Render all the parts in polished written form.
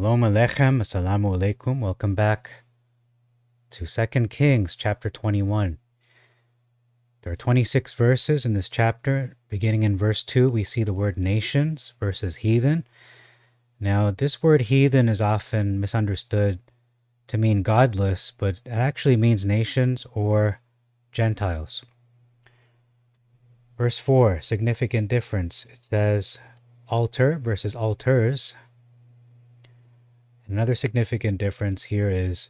Shalom Aleichem, Assalamu Alaikum. Welcome back to 2 Kings, chapter 21. There are 26 verses in this chapter. Beginning in verse 2, we see the word nations versus heathen. Now, this word heathen is often misunderstood to mean godless, but it actually means nations or Gentiles. Verse 4, significant difference. It says altar versus altars. Another significant difference here is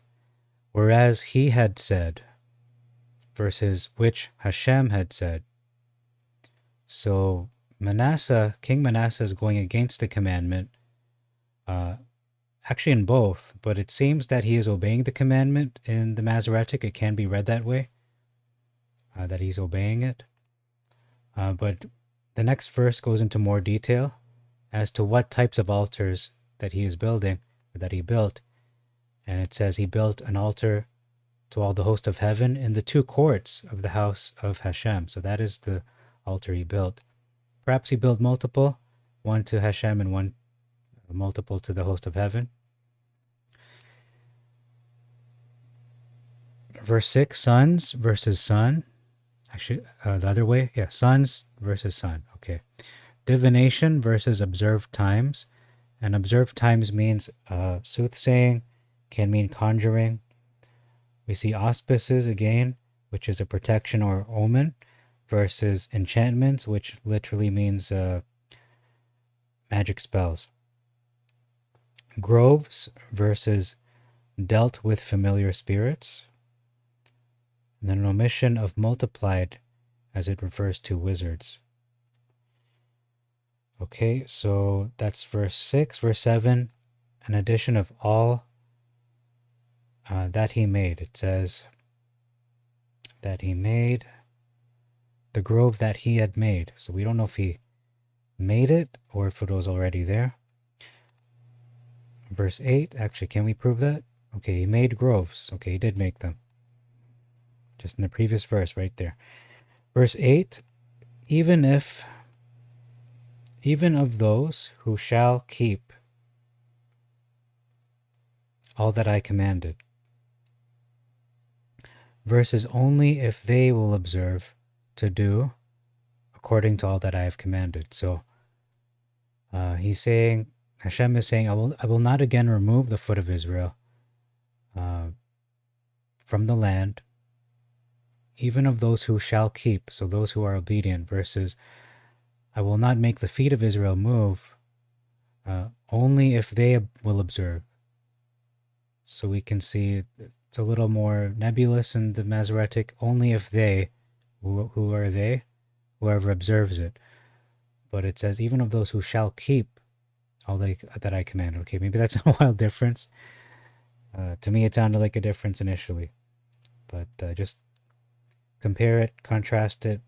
whereas he had said versus which Hashem had said. So Manasseh, King Manasseh is going against the commandment, actually in both, but it seems that he is obeying the commandment in the Masoretic. It can be read that way, that he's obeying it. But the next verse goes into more detail as to what types of altars that he is building, or that he built. And it says he built an altar to all the host of heaven in the two courts of the house of Hashem. So that is the altar he built. Perhaps he built multiple, one to Hashem and one multiple to the host of heaven. Verse 6, sons versus son. Actually, the other way. Yeah, sons versus son. Okay. Divination versus observed times. And observed times means soothsaying, can mean conjuring. We see auspices again, which is a protection or omen, versus enchantments, which literally means magic spells. Groves versus dealt with familiar spirits. And then an omission of multiplied as it refers to wizards. Okay, so that's verse 6. Verse 7, an addition of all that he made. It says that he made the grove that he had made. So we don't know if he made it or if it was already there. Verse 8, actually, can we prove that? Okay, he made groves. Okay, he did make them. Just in the previous verse right there. Verse 8, even of those who shall keep all that I commanded. Verses only if they will observe to do according to all that I have commanded. So he's saying, Hashem is saying, I will not again remove the foot of Israel from the land, even of those who shall keep, so those who are obedient, versus I will not make the feet of Israel move only if they will observe. So we can see it's a little more nebulous in the Masoretic, only if they, who are they? Whoever observes it. But it says, even of those who shall keep all that I commanded. Okay, maybe that's a wild difference. To me, it sounded like a difference initially. But just compare it, contrast it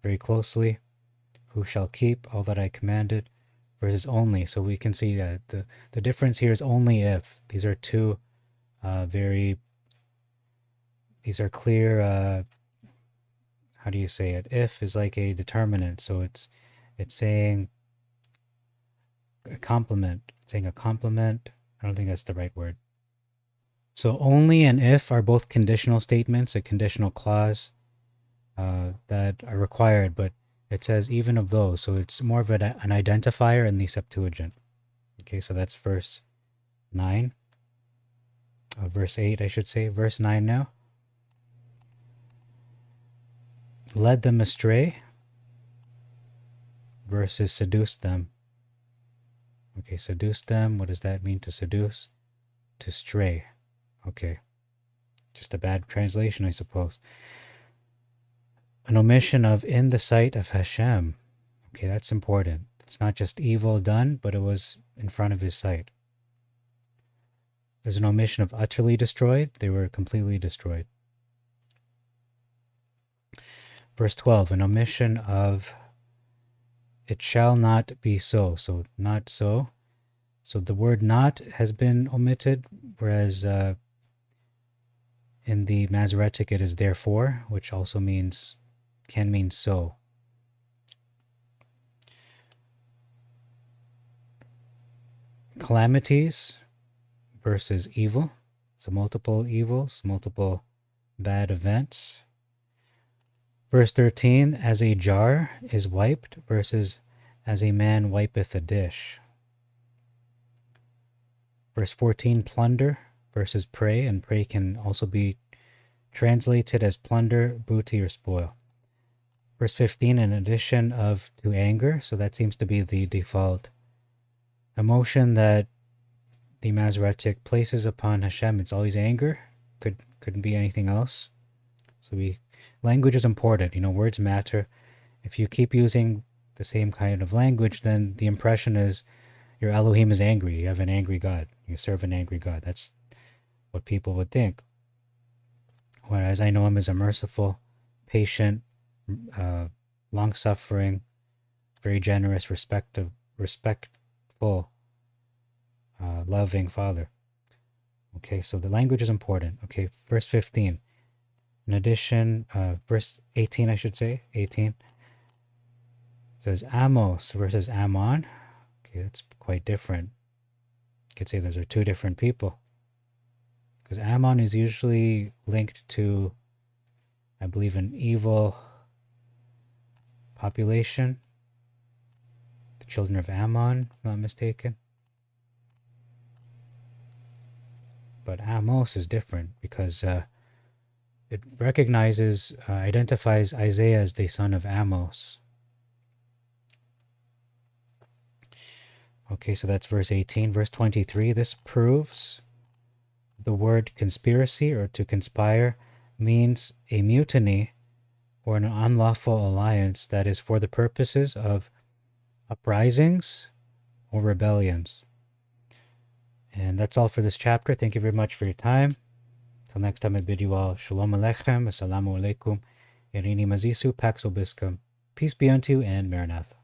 very closely. Who shall keep all that I commanded versus only. So we can see that the difference here is only if. These are two these are clear, how do you say it? If is like a determinant. So it's saying a complement. It's saying a complement. I don't think that's the right word. So only and if are both conditional statements, a conditional clause that are required, but it says even of those. So it's more of an identifier in the Septuagint. Okay, so that's verse 9. Verse 8, I should say. Verse 9 now. Led them astray versus seduced them. Okay, seduced them. What does that mean to seduce? To stray. Okay. Just a bad translation, I suppose. An omission of in the sight of Hashem. Okay, that's important. It's not just evil done, but it was in front of his sight. There's an omission of utterly destroyed. They were completely destroyed. Verse 12, an omission of it shall not be so. So not so. So the word not has been omitted, whereas in the Masoretic it is therefore, which also can mean so. Calamities versus evil. So multiple evils, multiple bad events. Verse 13, as a jar is wiped versus as a man wipeth a dish. Verse 14, plunder versus prey, and prey can also be translated as plunder, booty, or spoil. Verse 15, in addition of to anger, so that seems to be the default emotion that the Masoretic places upon Hashem. It's always anger. Couldn't be anything else. So language is important. Words matter. If you keep using the same kind of language, then the impression is your Elohim is angry. You have an angry God. You serve an angry God. That's what people would think. Whereas I know him as a merciful, patient, long-suffering, very generous, respectful, loving Father. Okay, so the language is important. Okay, verse 15. In addition, verse 18, I should say, 18. It says Amos versus Ammon. Okay, that's quite different. You could say those are two different people. Because Ammon is usually linked to, I believe, an evil population. The children of Ammon, if I'm not mistaken. But Amos is different because it identifies Isaiah as the son of Amos. Okay, so that's verse 18. Verse 23, this proves the word conspiracy or to conspire means a mutiny or an unlawful alliance that is for the purposes of uprisings or rebellions. And that's all for this chapter. Thank you very much for your time. Till next time, I bid you all Shalom Aleichem, Assalamu Alaikum, Irini Mazisu, Pax Obiscum. Peace be unto you, and Maranatha.